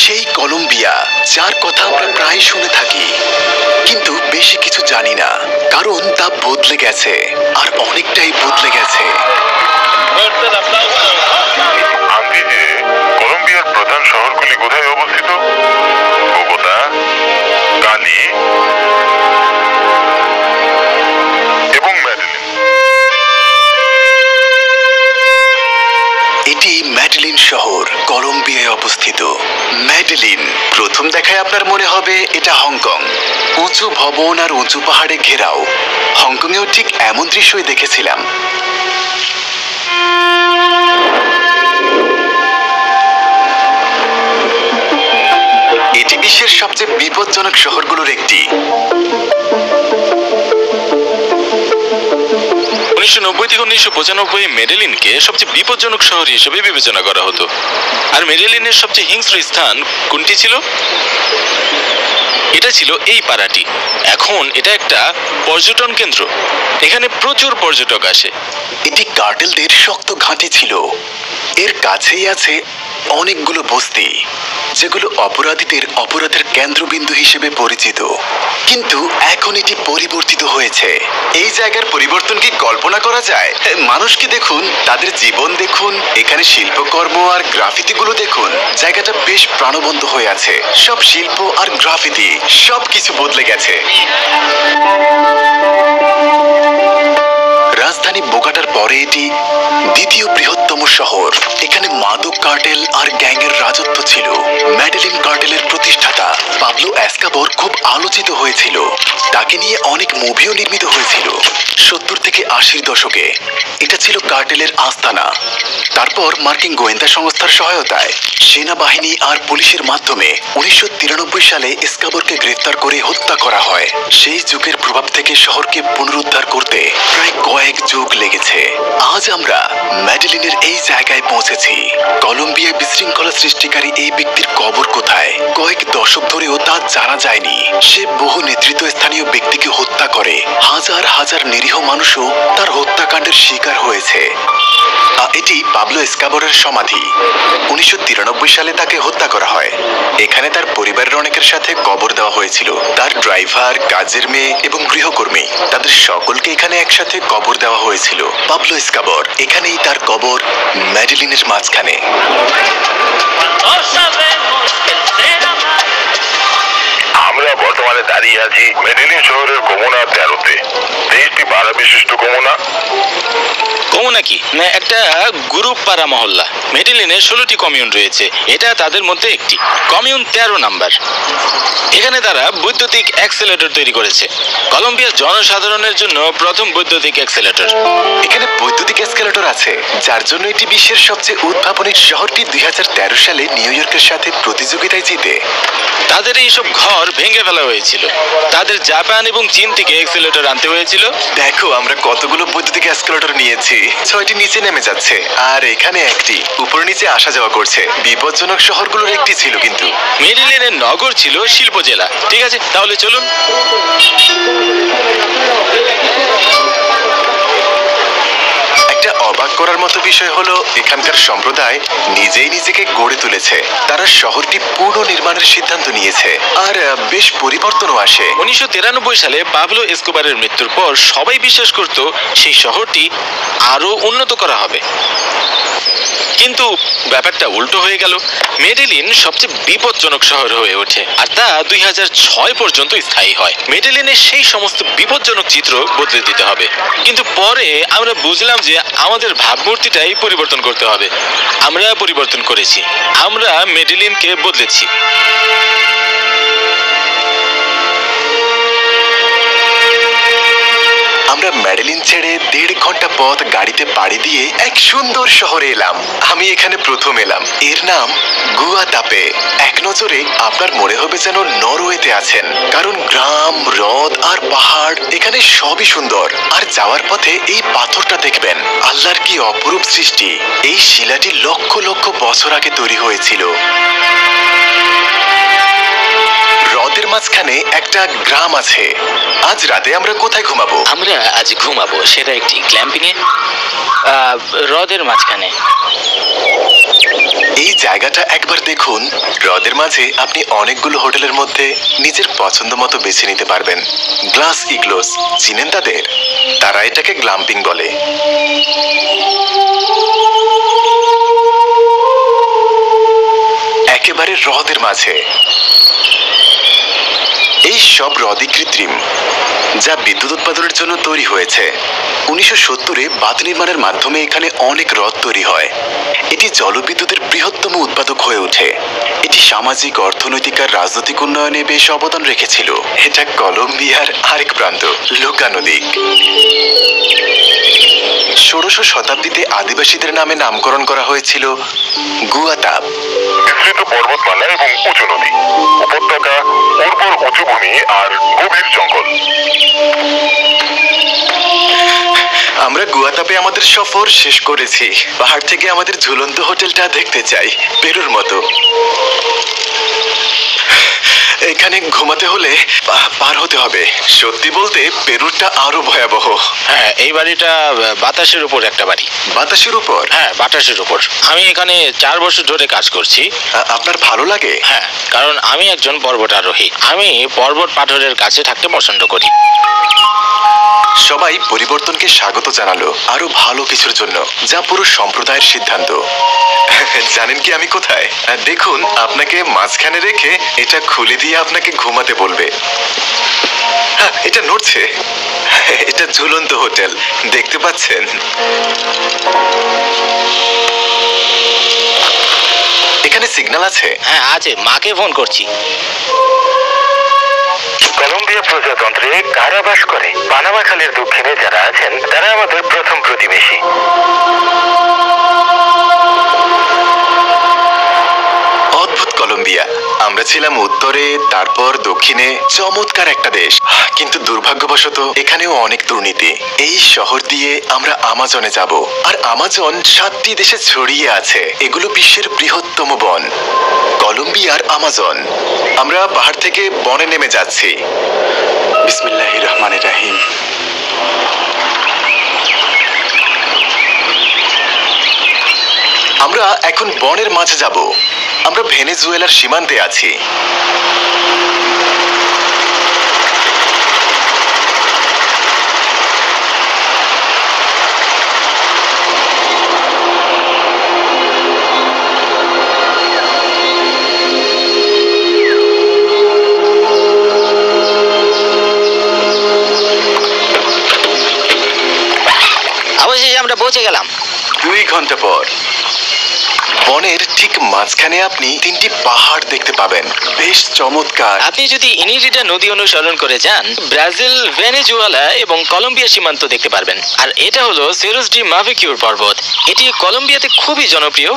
সেই কলম্বিয়া যার কথা আমরা প্রায় শুনে থাকি, কিন্তু বেশি কিছু জানি না, কারণ তা বদলে গেছে, আর অনেকটাই বদলে গেছে। কলম্বিয়ার প্রধান শহরগুলি কোথায় অবস্থিত? বোগোতা, কালি এবং মেডেলিন। এটি মেডেলিন শহর, কলম্বিয়ায় অবস্থিত। মেডেলিন প্রথম দেখায় আপনার মনে হবে এটা হংকং, উঁচু ভবন আর উঁচু পাহাড়ে ঘেরাও। হংকংয়েও ঠিক এমন দৃশ্যই দেখেছিলাম। এটি বিশ্বের সবচেয়ে বিপজ্জনক শহরগুলোর একটি। 1990 থেকে 1995 মেডেলিনকে সবচেয়ে বিপজ্জনক শহর হিসেবে বিবেচনা করা হতো। আর মেডেলিনের সবচেয়ে হিংস্র স্থান কোনটি ছিল? এটা ছিল এই পাড়াটি। এখন এটা একটা পর্যটন কেন্দ্র, এখানে প্রচুর পর্যটক আসে। এটি কার্টেলদের শক্ত ঘাঁটি ছিল। এর কাছেই আছে অনেকগুলো বস্তি, যেগুলো অপরাধীদের অপরাধের কেন্দ্রবিন্দু হিসেবে পরিচিত। কিন্তু এখন এটি পরিবর্তিত হয়েছে। এই জায়গার পরিবর্তন কি কল্পনা করা যায়? মানুষকে দেখুন, তাদের জীবন দেখুন, এখানে শিল্পকর্ম আর গ্রাফিতিগুলো দেখুন। জায়গাটা বেশ প্রাণবন্ত হয়ে আছে। সব শিল্প আর গ্রাফিতি সবকিছু বদলে গেছে। রাজধানী বোগাটার পরে এটি দ্বিতীয় বৃহত্তম শহর। এখানে মাদক কার্টেল আর গ্যাংয়ের রাজত্ব ছিল। মেডেলিন কার্টেলের প্রতিষ্ঠাতা পাবলো এসকাবর খুব আলোচিত হয়েছিল। তাকে নিয়ে অনেক মুভিও নির্মিত হয়েছিল 70 থেকে 80-র দশকে। এটা ছিল কার্টেলের আস্তানা। তারপর মার্কিন গোয়েন্দা সংস্থার সহায়তায় সেনাবাহিনী আর পুলিশের মাধ্যমে 1993 সালে এসকাবরকে গ্রেফতার করে হত্যা করা হয়। সেই যুগের প্রভাব থেকে শহরকে পুনরুদ্ধার করতে প্রায় কয়েক যুগ লেগেছে। আজ আমরা মেডেলিনের এই জায়গায় পৌঁছেছি। কলম্বিয়ায় বিশৃঙ্খলা সৃষ্টিকারী এই ব্যক্তির কবর কোথায়? কয়েক দশক ধরেও তা জানা যায়নি। সে বহু নেতৃত্বস্থানীয় ব্যক্তিকে হত্যা করে। হাজার হাজার নিরীহ মানুষও তার হত্যাকাণ্ডের শিকার হয়েছে। এটি পাবলো এসকাবরের সমাধি। 1993 সালে তাকে হত্যা করা হয়। এখানে তার পরিবারের অনেকের সাথে কবর দেওয়া হয়েছিল। তার ড্রাইভার, কাজের মেয়ে এবং গৃহকর্মী, তাদের সকলকে এখানে একসাথে কবর দেওয়া হয়েছিল। পাবলো এসকাবর, এখানেই তার কবর, মেডেলিনের মাঝখানে। আমরা বর্তমানে দাঁড়িয়ে আছি মেডেলিন শহরের কমুনা 13-তে। 23টি পাড়া বিশিষ্ট কমুনা। কমুনা কি? একটা গ্রুপ পাড়া মহল্লা। মেডেলিনে 16টি কমিউন রয়েছে, এটা তাদের মধ্যে একটি। Commune 13 number. এখানে তারা বৈদ্যুতিক অ্যাক্সেলেটর তৈরি করেছে। কলম্বিয়ার জনসাধারণের জন্য প্রথম বৈদ্যুতিক অ্যাক্সেলেটর। এখানে বৈদ্যুতিক অ্যাক্সেলেটর আছে, যার জন্য এটি বিশ্বের সবচেয়ে উদ্ভাবনী শহরটি 2013 সালে নিউ ইয়র্কের সাথে প্রতিযোগিতায় জিতে। তাদের এইসব ঘর ভেঙে ফেলা হয়েছিল। তাদের জাপান এবং চীন থেকে অ্যাক্সেলেটর আনতে হয়েছিল। দেখো, আমরা কতগুলো বৈদ্যুতিক অ্যাক্সেলেটর নিয়েছি। 6টি নিচে নেমে যাচ্ছে, আর এখানে একটি উপর নিচে আসা যাওয়া করছে। বিপজ্জনক শহরগুলোর একটি ছিল। কিন্তু মেডেলিনের নগর ছিল শিল্প জেলা। ঠিক আছে, তাহলে চলুন। একটা অবাক করার মতো বিষয় হলো, এখানকার সম্প্রদায় নিজেই নিজেকে গড়ে তুলেছে। তারা শহরটি পুনর্নির্মাণের সিদ্ধান্ত নিয়েছে, আর বেশ পরিবর্তনও আসে। 1993 সালে পাবলো এসকোবারের মৃত্যুর পর সবাই বিশ্বাস করত সেই শহরটি আরো উন্নত করা হবে। কিন্তু ব্যাপারটা উল্টো হয়ে গেল। মেডেলিন সবচেয়ে বিপজ্জনক শহর হয়ে ওঠে, আর তা 2006 পর্যন্ত স্থায়ী হয়। মেডেলিনের সেই সমস্ত বিপজ্জনক চিত্র বদলে দিতে হবে। কিন্তু পরে আমরা বুঝলাম যে আমাদের ভাবমূর্তিটাই পরিবর্তন করতে হবে। আমরা পরিবর্তন করেছি। আমরা মেডেলিনকে বদলেছি। আমরা মেডেলিন ছেড়ে 1.5 ঘন্টা পথ গাড়িতে পাড়ি দিয়ে এক সুন্দর শহরে এলাম। আমি এখানে প্রথম এলাম। এর নাম গুয়াতাপে। এক নজরে আপনার মনে হবে যেন নরওয়েতে আছেন, কারণ গ্রাম, হ্রদ আর পাহাড় এখানে সবই সুন্দর। আর যাওয়ার পথে এই পাথরটা দেখবেন, আল্লাহর কি অপরূপ সৃষ্টি। এই শিলাটি লক্ষ লক্ষ বছর আগে তৈরি হয়েছিল। হ্রদের মাঝখানে একটা গ্রাম আছে। আজ রাতে আমরা কোথায় ঘুমাবো? আমরা আজ ঘুমাবো, সেটা একটি ক্ল্যাম্পিং এ হ্রদের মাঝখানে। এই জায়গাটা একবার দেখুন। হ্রদের মাঝে আপনি অনেকগুলো হোটেলের মধ্যে নিজের পছন্দ মতো বেছে নিতে পারবেন। গ্লাস ইগলোস, চিনেন তাদের? তারা এটাকে গ্ল্যাম্পিং বলে। একেবারে হ্রদের মাঝে। এই সব হ্রদই কৃত্রিম, যা বিদ্যুৎ উৎপাদনের জন্য তৈরি হয়েছে। 1970-এ বাঁধ নির্মাণের মাধ্যমে এখানে অনেক হ্রদ তৈরি হয়। এটি জলবিদ্যুতের বৃহত্তম উৎপাদক হয়ে ওঠে। এটি সামাজিক, অর্থনৈতিক আর রাজনৈতিক উন্নয়নে বেশ অবদান রেখেছিল। এটা কলম্বিয়ার আরেক প্রান্ত, লোকা নদী। 16শ শতাব্দীতে আদিবাসীদের নামে নামকরণ করা হয়েছিল গুয়াতাপ। বিস্তৃত পর্বতমালা এবং উঁচু নদী, উপত্যকা, উর্বর উঁচু ভূমি আর গভীর জঙ্গল। আমরা গুয়াতাপে আমাদের সফর শেষ করেছি। পাহাড় থেকে আমাদের ঝুলন্ত হোটেলটা দেখতে চাই, পেরুর মতো। এখানে ঘুমাতে হলে পার হতে হবে। সত্যি বলতে পেরুরটা আরো ভয়াবহ। হ্যাঁ, এই বাড়িটা বাতাসের উপর একটা বাড়ি। বাতাসের উপর? হ্যাঁ, বাতাসের উপর। আমি এখানে 4 বছর ধরে কাজ করছি। আপনার ভালো লাগে? হ্যাঁ, কারণ আমি একজন পর্বতারোহী। আমি পর্বত পাথরের কাছে থাকতে পছন্দ করি। সবাই পরিবর্তনকে স্বাগত জানালো, আরো ভালো কিছুর জন্য, যা পুরো সম্প্রদায়ের সিদ্ধান্ত। জানেন কি আমি কোথায়? দেখুন, আপনাকে মাঝখানে রেখে এটা খুলে দিয়ে আপনাকে ঘুমাতে বলবে। হ্যাঁ, এটা নড়ছে। এটা ঝুলন্ত হোটেল, দেখতে পাচ্ছেন? এখানে সিগন্যাল আছে? হ্যাঁ আছে, মাকে ফোন করছি। কলম্বিয়া প্রজাতন্ত্রে কারা বাস করে? পানামা খালের দক্ষিণে যারা আছেন তারা আমাদের প্রথম প্রতিবেশী। অদ্ভুত কলম্বিয়া। আমরা ছিলাম উত্তরে, তারপর দক্ষিণে। চমৎকার একটা দেশ, কিন্তু দুর্ভাগ্যবশত এখানেও অনেক দুর্নীতি। এই শহর দিয়ে আমরা আমাজনে যাব, আর আমাজন 7টি দেশে ছড়িয়ে আছে। এগুলো বিশ্বের বৃহত্তম বন, কলম্বিয়ার আমাজন। আমরা পাহাড় থেকে বনে নেমে যাচ্ছি। বিসমিল্লাহির রহমানির রহিম। আমরা এখন বনের মাঝে যাব। আমরা ভেনেজুয়েলার সীমান্তে আছি। অবশেষে আমরা পৌঁছে গেলাম। 2 ঘন্টা পর বনের ঠিক মাঝখানে আপনি 3টি পাহাড় দেখতে পাবেন, বেশ চমৎকার। আপনি যদি ইনিরিডা নদী অনুসরণ করে যান, ব্রাজিল, ভেনেজুয়েলা এবং কলম্বিয়া সীমান্ত দেখতে পারবেন। আর এটা হলো সেরোস ডি মাভিকিউর পর্বত। এটি কলম্বিয়াতে খুবই জনপ্রিয়।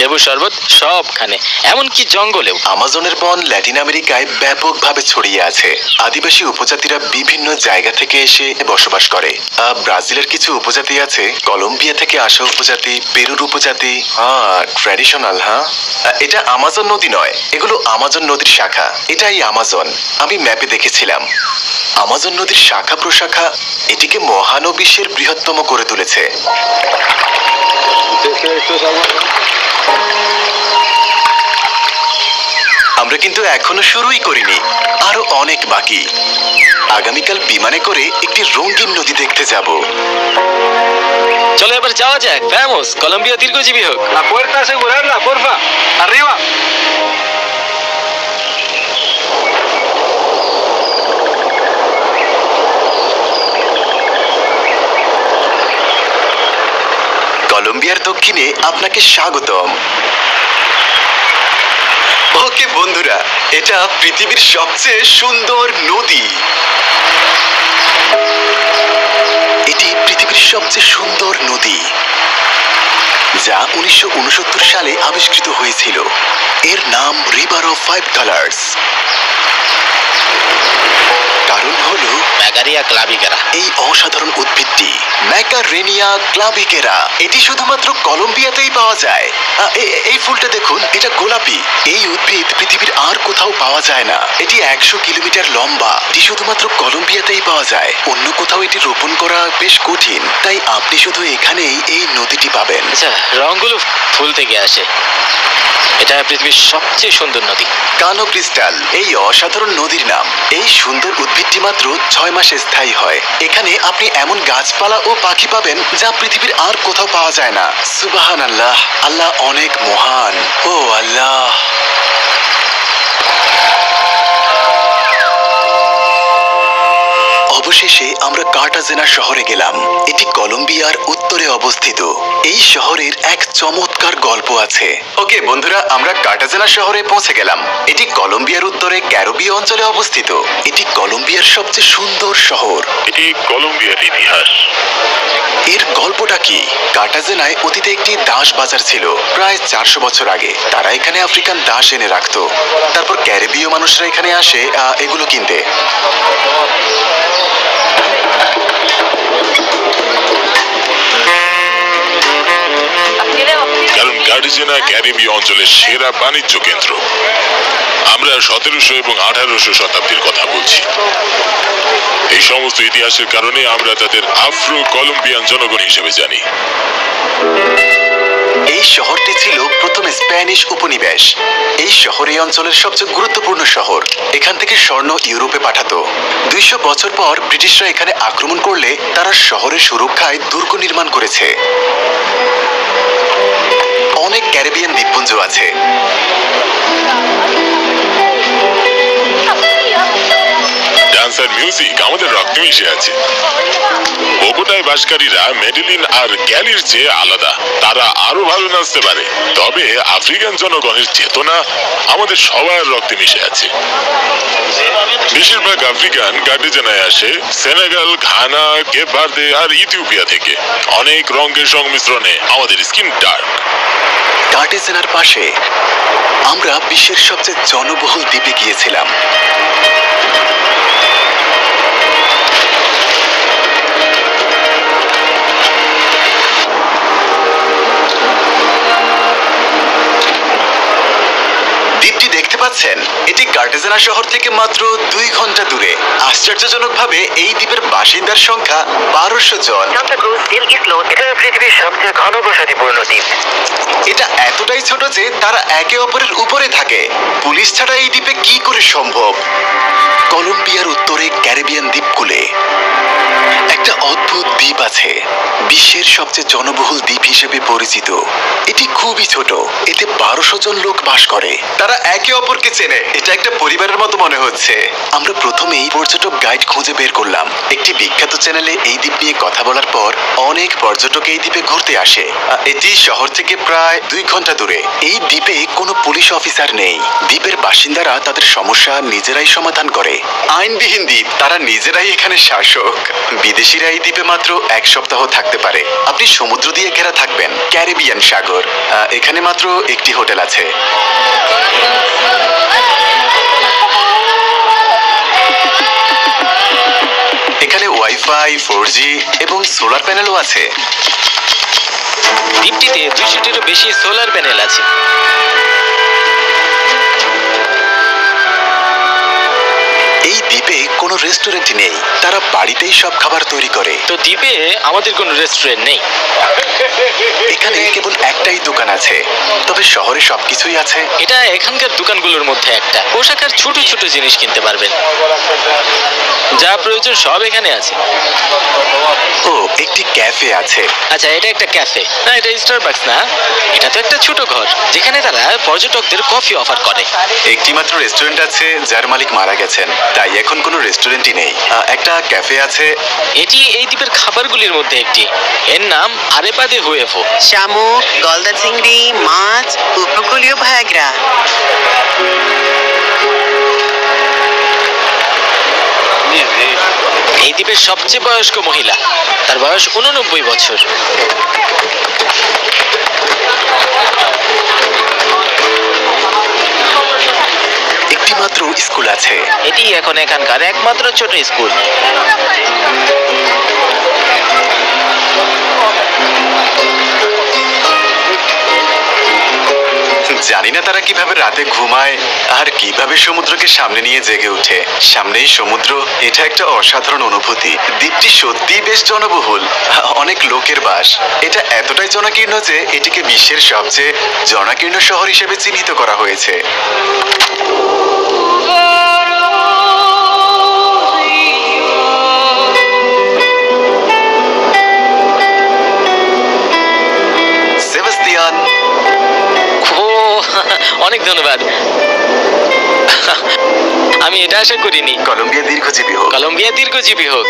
লেবু শরবত সবখানে, এমনকি জঙ্গলেও। আমাজনের বন ল্যাটিন আমেরিকায় ব্যাপকভাবে ছড়িয়ে আছে। আদিবাসী উপজাতিরা বিভিন্ন জায়গা থেকে এসে বসবাস করে। ব্রাজিলের কিছু উপজাতি আছে, কলম্বিয়া থেকে আসা উপজাতি, পেরুর উপজাতি। ট্র্যাডিশনাল। হ্যাঁ, এটা আমাজন নদী নয়, এগুলো আমাজন নদীর শাখা। এটাই আমাজন। আমি ম্যাপে দেখেছিলাম। আমাজন নদীর শাখা প্রশাখা এটিকে মহানবিশ্বের বৃহত্তম করে তুলেছে। আমরা কিন্তু এখনো শুরুই করিনি, আরো অনেক বাকি। আগামীকাল বিমানে করে একটি রঙিন নদী দেখতে যাব। চলো এবার যাওয়া যাক। ভ্যামোস, কলম্বিয়া দীর্ঘজীবী হোক। La puerta asegurarla, porfa. Arriba. কলম্বিয়ার দক্ষিণে আপনাকে স্বাগতম। ওকে বন্ধুরা, এটা পৃথিবীর সবচেয়ে সুন্দর নদী। এটি পৃথিবীর সবচেয়ে সুন্দর নদী, যা 1969 সালে আবিষ্কৃত হয়েছিল। এর নাম রিভার অফ 5 কালার্স। কারণ হলো ম্যাগারিয়া ক্লাবিকেরা। এই অসাধারণ উদ্ভিদটি ম্যাকারেনিয়া ক্লাবিকেরা, এটি শুধুমাত্র কলম্বিয়াতেই পাওয়া যায়। এই ফুলটা দেখুন, এটা গোলাপি। এই উদ্ভিদ পৃথিবীর আর কোথাও পাওয়া যায় না। এটি 100 কিলোমিটার লম্বা। এটি শুধুমাত্র কলম্বিয়াতেই পাওয়া যায়। অন্য কোথাও এটি রোপণ করা বেশ কঠিন, তাই আপনি শুধু এখানেই এই নদীটি পাবেন। আচ্ছা, রংগুলো ফুল থেকে আসে। এটা পৃথিবীর সবচেয়ে সুন্দর নদী। কানো ক্রিস্টাল এই অসাধারণ নদীর নাম। এই সুন্দর উদ্ভিদটি মাত্র 6 মাসে স্থায়ী হয়। এখানে আপনি এমন গাছপালা ও পাখি পাবেন যা পৃথিবীর আর কোথাও পাওয়া যায় না। সুবহানাল্লাহ, আল্লাহ অনেক মহান। ও আল্লাহ। অবশেষে আমরা কার্টাজেনা শহরে গেলাম। এটি কলম্বিয়ার উত্তরে অবস্থিত। এই শহরের এক চমৎকার গল্প আছে। ওকে বন্ধুরা, আমরা কার্টাজেনা শহরে পৌঁছে গেলাম। এটি কলম্বিয়ার উত্তরে ক্যারিবীয় অঞ্চলে অবস্থিত। এটি কলম্বিয়ার সবচেয়ে সুন্দর শহর। এটি কলম্বিয়ার ইতিহাস। এর গল্পটা কি? কার্টাজেনায় অতীতে একটি দাস বাজার ছিল। প্রায় 400 বছর আগে তারা এখানে আফ্রিকান দাস এনে রাখতো। তারপর ক্যারিবীয় মানুষরা এখানে আসে এগুলো কিনতে। কারণ কার্টাজেনা ক্যারিবীয় অঞ্চলের সেরা বাণিজ্য কেন্দ্র। আমরা 1700 এবং 1800 শতাব্দীর কথা বলছি। এই সমস্ত ইতিহাসের কারণে আমরা তাদের আফ্রো কলম্বিয়ান জনগণ হিসেবে জানি। এই শহরটি ছিল প্রথম স্প্যানিশ উপনিবেশ। এই শহর এই অঞ্চলের সবচেয়ে গুরুত্বপূর্ণ শহর। এখান থেকে স্বর্ণ ইউরোপে পাঠাতো। 200 বছর পর ব্রিটিশরা এখানে আক্রমণ করলে তারা শহরের সুরক্ষায় দুর্গ নির্মাণ করেছে। অনেক ক্যারিবিয়ান দ্বীপপুঞ্জ আছে। ডান্স আর মিউজিক আমাদের রক্তে মিশে আছে। বোগোটায় বাসকারীরা মেডেলিন আর ক্যালির চেয়ে আলাদা। তারা আরো ভালো নাচতে পারে। তবে আফ্রিকান জনগণের চেতনা আমাদের সবার রক্তে মিশে আছে। বেশিরভাগ আফ্রিকান কার্টাজেনায় আসে সেনেগাল, ঘানা, কেপ ভার্দে আর ইথিওপিয়া থেকে। অনেক রঙের সংমিশ্রণে আমাদের স্কিন ডার্ক। কার্টাজেনার পাশে আমরা বিশ্বের সবচেয়ে জনবহুল দ্বীপে গিয়েছিলাম। দ্বীপটি দেখতে পাচ্ছেন, এটি কার্টাজেনা শহর থেকে মাত্র 2 ঘন্টা দূরে। আশ্চর্যজনকভাবে এই দ্বীপের বাসিন্দার সংখ্যা 1200 জন। এটা পৃথিবীর সবচেয়ে ঘনবসতিপূর্ণ দ্বীপ। এটা এতটাই ছোট যে তারা একে অপরের উপরে থাকে। পুলিশ ছাড়া এই দ্বীপে কি করে সম্ভব? কলম্বিয়ার উত্তরে ক্যারিবিয়ান দ্বীপকূলে একটা অদ্ভুত দ্বীপ আছে, বিশ্বের সবচেয়ে জনবহুল দ্বীপ হিসেবে পরিচিত। এটি খুবই ছোট। এতে 1200 জন লোক বাস করে। তারা একে অপরকে চেনে। এটা একটা পরিবারের মতো মনে হচ্ছে। আমরা প্রথমেই পর্যটক গাইড খুঁজে বের করলাম। একটি বিখ্যাত চ্যানেলে এই দ্বীপ নিয়ে কথা বলার পর অনেক পর্যটক এই দ্বীপে ঘুরতে আসে। এটি শহর থেকে প্রায় 2 ঘন্টা দূরে। এই দ্বীপে কোনো পুলিশ অফিসার নেই। দ্বীপের বাসিন্দারা তাদের সমস্যা নিজেরাই সমাধান করে। আইনবিহীন দ্বীপ, তারা নিজেরাই এখানে শাসক। বিদেশিরা এই দ্বীপে মাত্র 1 সপ্তাহ থাকতে পারে। আপনি সমুদ্র দিয়ে ঘেরা থাকবেন, ক্যারিবিয়ান সাগর। এখানে মাত্র একটি হোটেল আছে। এখানে ওয়াইফাই, 4G এবং সোলার প্যানেলও আছে। দ্বীপটিতে 200টিরও বেশি সোলার প্যানেল আছে। এই দ্বীপে কোনো রেস্টুরেন্ট নেই। তারা বাড়িতেই সব খাবার তৈরি করে। তো দ্বীপে আমাদের কোনো রেস্টুরেন্ট নেই। এখানে কেবল একটাই দোকান আছে, তবে শহরে সবকিছুই আছে। এটা এখানকার দোকানগুলোর মধ্যে একটা। পোশাকের ছোট ছোট জিনিস কিনতে পারবেন, যা প্রয়োজন সব এখানে আছে। ও, একটি ক্যাফে আছে। আচ্ছা, এটা একটা ক্যাফে না, এটা স্টারবাকস না। এটা তো একটা ছোট ঘর যেখানে তারা পর্যটকদের কফি অফার করে। একটি মাত্র রেস্টুরেন্ট আছে যার মালিক মারা গেছেন, তাই এখন কোনো রেস্টুরেন্টই নেই। একটা ক্যাফে আছে। এটি এই দ্বীপের খাবারগুলির মধ্যে একটি। এর নাম আরেপা দে হুয়েভো। শামুক, গলদা চিংড়ি, মাছ, উপকূলীয় ভায়াগ্রা। এই দ্বীপের সবচেয়ে বয়স্ক মহিলা, তার বয়স 89 বছর। একটি মাত্র স্কুল আছে। এটি এখন এখানকার একমাত্র ছোট স্কুল। জানি না তারা কিভাবে রাতে ঘুমায় আর কিভাবে সমুদ্রকে সামনে নিয়ে জেগে ওঠে। সামনেই সমুদ্র, এটা একটা অসাধারণ অনুভূতি। দ্বীপটি সত্যিই বেশ জনবহুল, অনেক লোকের বাস। এটা এতটাই জনাকীর্ণ যে এটিকে বিশ্বের সবচেয়ে জনাকীর্ণ শহর হিসেবে চিহ্নিত করা হয়েছে। সেবাস্তিয়ান, অনেক ধন্যবাদ। আমি এটা আশা করিনি। কলম্বিয়া দীর্ঘজীবী হোক। কলম্বিয়া দীর্ঘজীবী হোক।